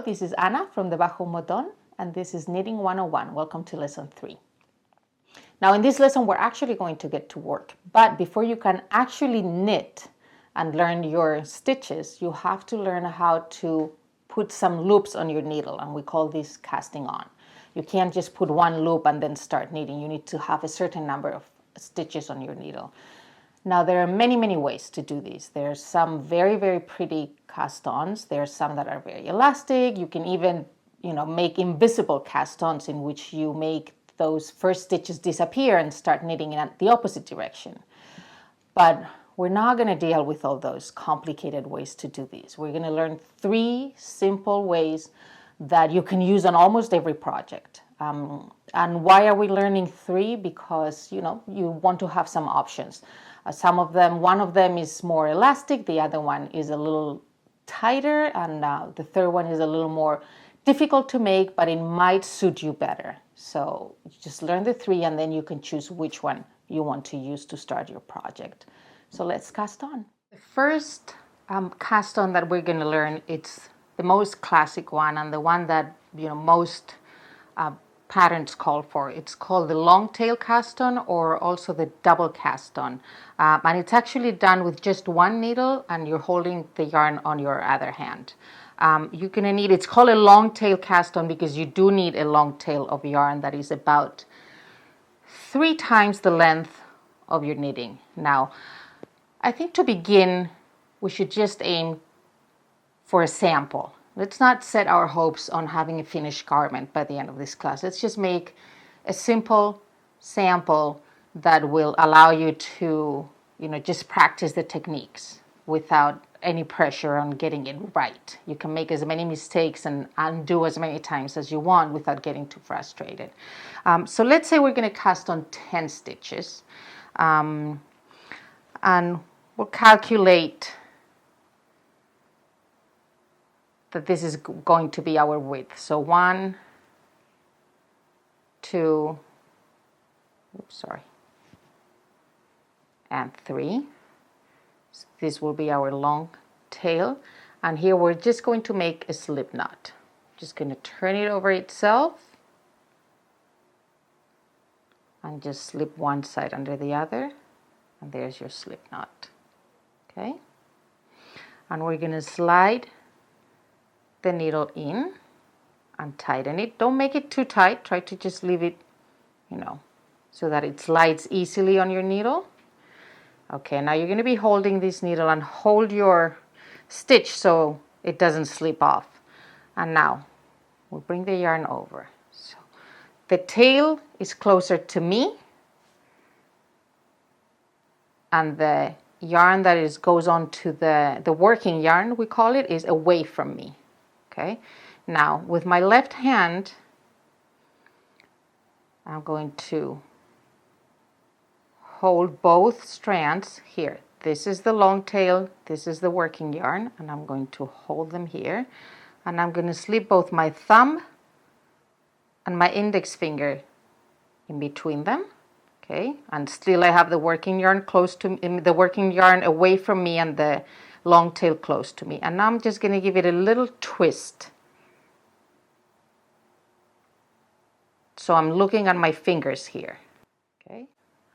this is Anna from the Bajo Moton, and this is Knitting 101. Welcome to lesson 3. Now in this lesson, we're actually going to get to work, but before you can actually knit and learn your stitches, you have to learn how to put some loops on your needle, and we call this casting on. You can't just put one loop and then start knitting. You need to have a certain number of stitches on your needle. Now there are many, many ways to do this. There's some very, very pretty cast-ons. There's some that are very elastic. You can even, make invisible cast-ons in which you make those first stitches disappear and start knitting in the opposite direction. But we're not going to deal with all those complicated ways to do this. We're going to learn 3 simple ways that you can use on almost every project. And why are we learning 3? Because, you want to have some options. One of them is more elastic, the other one is a little tighter, and the third one is a little more difficult to make, but it might suit you better. So just learn the 3 and then you can choose which one you want to use to start your project. So let's cast on. The first cast on that we're going to learn, it's the most classic one and the one that most patterns call for. It's called the long tail cast on, or also the double cast on, and it's actually done with just one needle and you're holding the yarn on your other hand. You're going to need, it's called a long tail cast on because you do need a long tail of yarn that is about 3 times the length of your knitting. Now, I think to begin, we should just aim for a sample. Let's not set our hopes on having a finished garment by the end of this class. Let's just make a simple sample that will allow you to, just practice the techniques without any pressure on getting it right. You can make as many mistakes and undo as many times as you want without getting too frustrated. So let's say we're going to cast on 10 stitches. And we'll calculate that this is going to be our width. So 1, 2, and 3. So this will be our long tail. And here we're just going to make a slip knot. Just going to turn it over itself and just slip one side under the other. And there's your slip knot. Okay? And we're going to slide the needle in and tighten it. Don't make it too tight. Try to just leave it, so that it slides easily on your needle. Okay, now you're going to be holding this needle and hold your stitch so it doesn't slip off. And now we'll bring the yarn over. So the tail is closer to me, and the yarn that goes on to the working yarn, we call it, is away from me. Okay, now with my left hand, I'm going to hold both strands here. This is the long tail, this is the working yarn, and I'm going to hold them here. And I'm going to slip both my thumb and my index finger in between them. Okay, and still I have the working yarn close to me, the working yarn away from me, and the long tail close to me. And now I'm just going to give it a little twist. So I'm looking at my fingers here. Okay,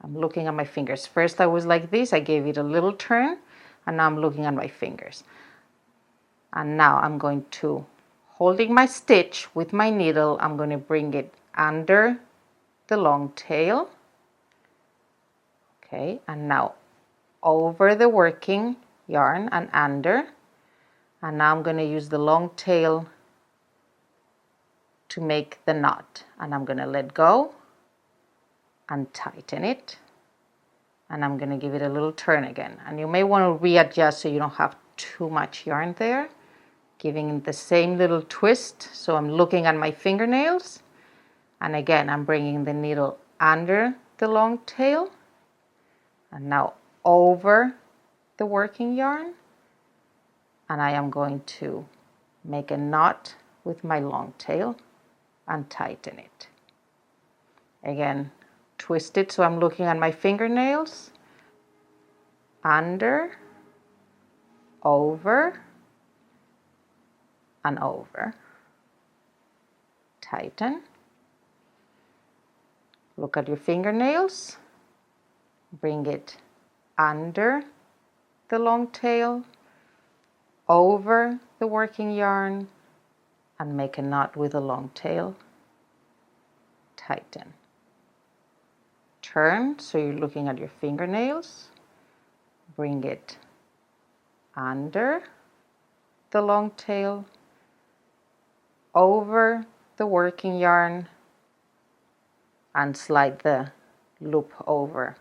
I'm looking at my fingers. First I was like this, I gave it a little turn, and now I'm looking at my fingers. And now I'm going to, holding my stitch with my needle, I'm going to bring it under the long tail. Okay, and now over the working yarn and under. And now I'm going to use the long tail to make the knot. And I'm going to let go and tighten it. And I'm going to give it a little turn again. And you may want to readjust so you don't have too much yarn there. Giving it the same little twist. So I'm looking at my fingernails. And again, I'm bringing the needle under the long tail. And now over the working yarn. And I am going to make a knot with my long tail and tighten it. Again, twist it so I'm looking at my fingernails. Under, over, and over. tighten. Look at your fingernails, bring it under the long tail, over the working yarn, and make a knot with a long tail, tighten. Turn, so you're looking at your fingernails, bring it under the long tail, over the working yarn, and slide the loop over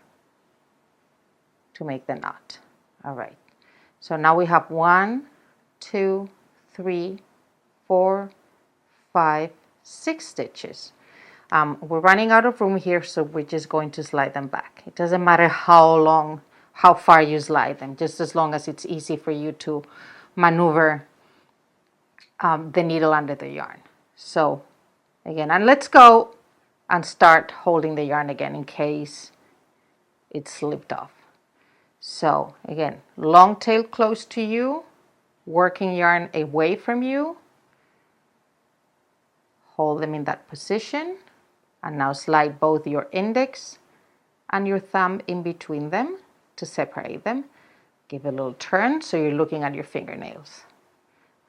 to make the knot. All right, so now we have 1, 2, 3, 4, 5, 6 stitches. We're running out of room here, so we're just going to slide them back. It doesn't matter how far you slide them, just as long as it's easy for you to maneuver the needle under the yarn. So again, and let's go and start holding the yarn again in case it slipped off. So again, long tail close to you, working yarn away from you, hold them in that position, and now slide both your index and your thumb in between them to separate them. Give a little turn so you're looking at your fingernails.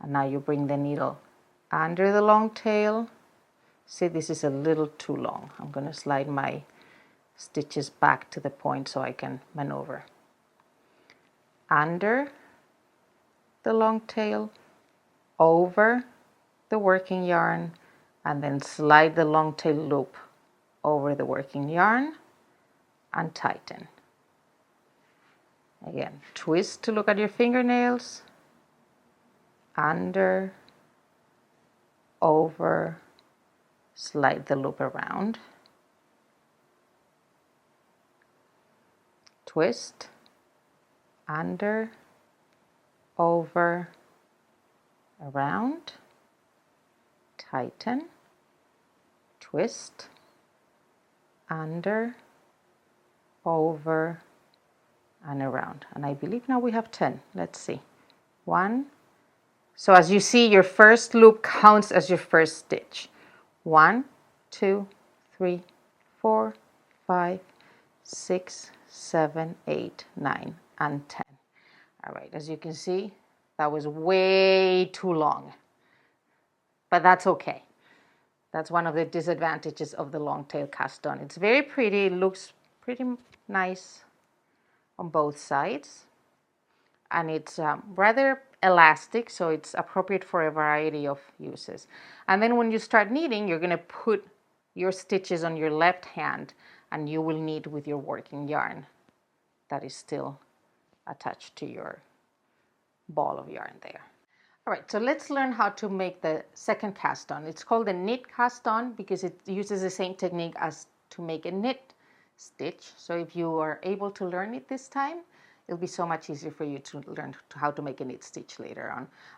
And now you bring the needle under the long tail. See, this is a little too long. I'm going to slide my stitches back to the point so I can maneuver. Under the long tail, over the working yarn, and then slide the long tail loop over the working yarn and tighten. Again, twist to look at your fingernails, under, over, slide the loop around, twist, under, over, around, tighten, twist, under, over, and around. And I believe now we have 10. Let's see. 1. So as you see, your first loop counts as your first stitch. 1, 2, 3, 4, 5, 6, 7, 8, 9, and 10. All right, as you can see, that was way too long, but that's okay. That's one of the disadvantages of the long tail cast on. It's very pretty, it looks pretty nice on both sides, and it's rather elastic, so it's appropriate for a variety of uses. And then when you start knitting, you're going to put your stitches on your left hand, and you will knit with your working yarn that is still attached to your ball of yarn there. All right, so let's learn how to make the second cast on. It's called the knit cast on because it uses the same technique as to make a knit stitch. So if you are able to learn it this time, it'll be so much easier for you to learn how to make a knit stitch later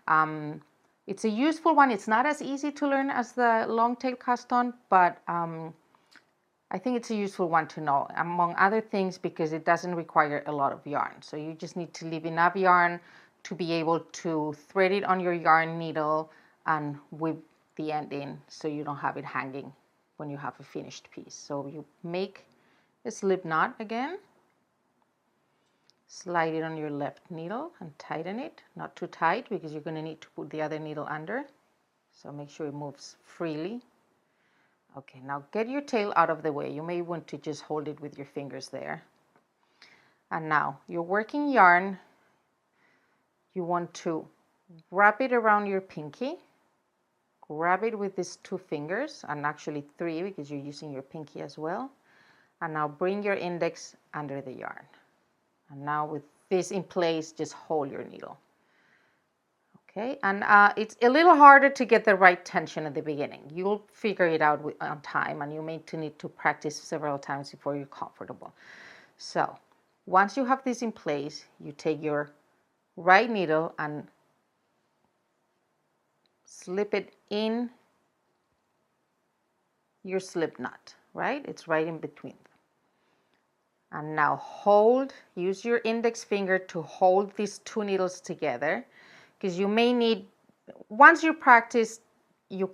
on. It's a useful one. It's not as easy to learn as the long tail cast on, but I think it's a useful one to know, among other things, because it doesn't require a lot of yarn. So you just need to leave enough yarn to be able to thread it on your yarn needle and whip the end in so you don't have it hanging when you have a finished piece. So you make a slip knot again, slide it on your left needle and tighten it, not too tight because you're going to need to put the other needle under. So make sure it moves freely. Okay, now get your tail out of the way. You may want to just hold it with your fingers there. And now your working yarn, you want to wrap it around your pinky, grab it with these 2 fingers, and actually 3 because you're using your pinky as well. And now bring your index under the yarn. And now with this in place, just hold your needle. Okay, and it's a little harder to get the right tension at the beginning. You'll figure it out on time, and you may need to practice several times before you're comfortable. So once you have this in place, you take your right needle and slip it in your slip knot, right? It's right in between them. And now use your index finger to hold these 2 needles together, because you may need, once you practice, you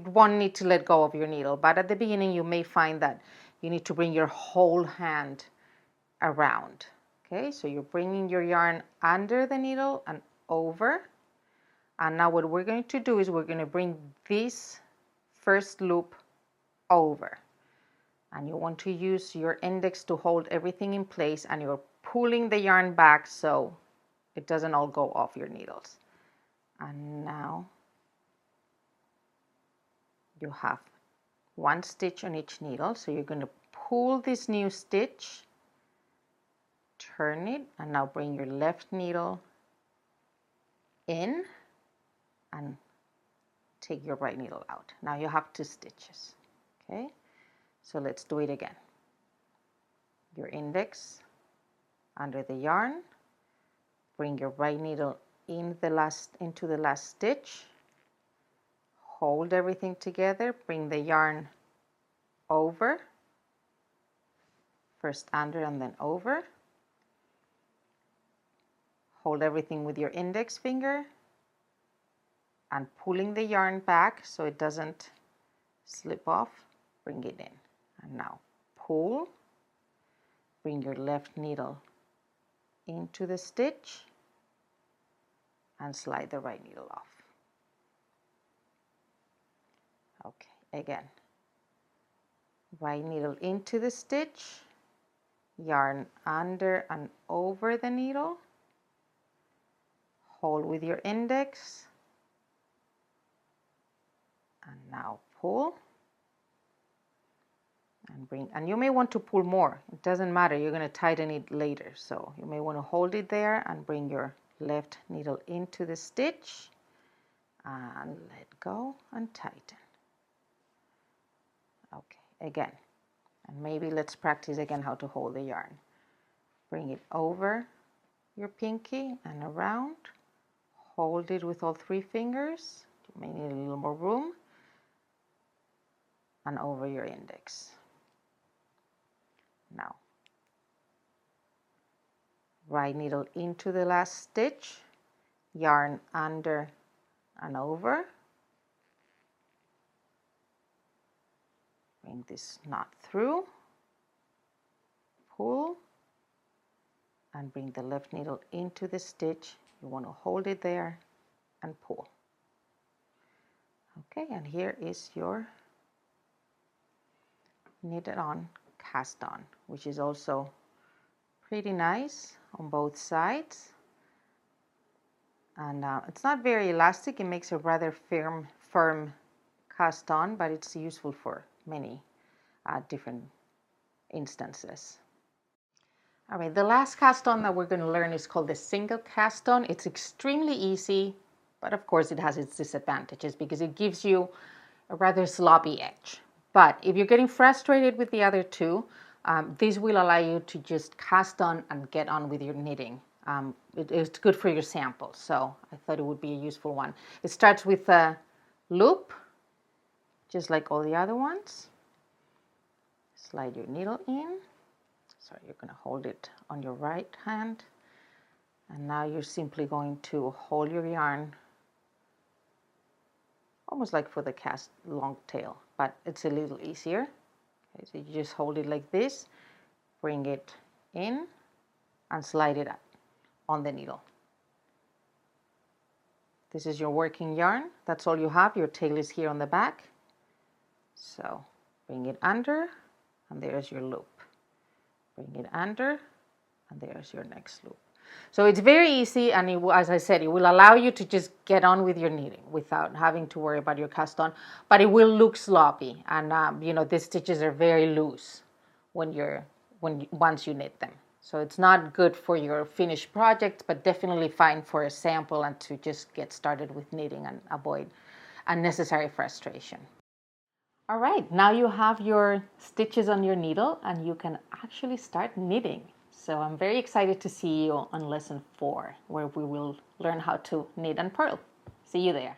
won't need to let go of your needle, but at the beginning you may find that you need to bring your whole hand around. Okay, so you're bringing your yarn under the needle and over. And now what we're going to do is we're going to bring this first loop over. And you want to use your index to hold everything in place, and you're pulling the yarn back so it doesn't all go off your needles. And now you have one stitch on each needle, so you're going to pull this new stitch, turn it, and now bring your left needle in and take your right needle out. Now you have 2 stitches. Okay, so let's do it again. Your index under the yarn, bring your right needle into the last stitch, hold everything together, bring the yarn over, first under and then over, hold everything with your index finger and pulling the yarn back so it doesn't slip off, bring it in. And now pull, bring your left needle into the stitch and slide the right needle off. Okay, again, right needle into the stitch, yarn under and over the needle, hold with your index, and now pull and bring, and you may want to pull more, it doesn't matter, you're going to tighten it later, so you may want to hold it there and bring your left needle into the stitch and let go and tighten. Okay, again, and maybe let's practice again how to hold the yarn. Bring it over your pinky and around, hold it with all 3 fingers, you may need a little more room, and over your index. Now, right needle into the last stitch, yarn under and over, bring this knot through, pull, and bring the left needle into the stitch. You want to hold it there and pull. Okay, and here is your knitted on cast on, which is also pretty nice on both sides. And it's not very elastic, it makes a rather firm cast on, but it's useful for many different instances. All right, the last cast on that we're going to learn is called the single cast on. It's extremely easy, but of course it has its disadvantages because it gives you a rather sloppy edge. But if you're getting frustrated with the other 2, this will allow you to just cast on and get on with your knitting. It's good for your sample, so I thought it would be a useful one. It starts with a loop, just like all the other ones. Slide your needle in. So you're going to hold it on your right hand, and now you're simply going to hold your yarn almost like for the cast long tail, but it's a little easier. Okay, so you just hold it like this, bring it in and slide it up on the needle. This is your working yarn, that's all you have. Your tail is here on the back, so bring it under and there's your loop. Bring it under, and there's your next loop. So it's very easy, and it will, as I said, it will allow you to just get on with your knitting without having to worry about your cast on, but it will look sloppy, and you know, the stitches are very loose once you knit them. So it's not good for your finished project, but definitely fine for a sample and to just get started with knitting and avoid unnecessary frustration. All right, now you have your stitches on your needle and you can actually start knitting. So I'm very excited to see you on lesson 4, where we will learn how to knit and purl. See you there.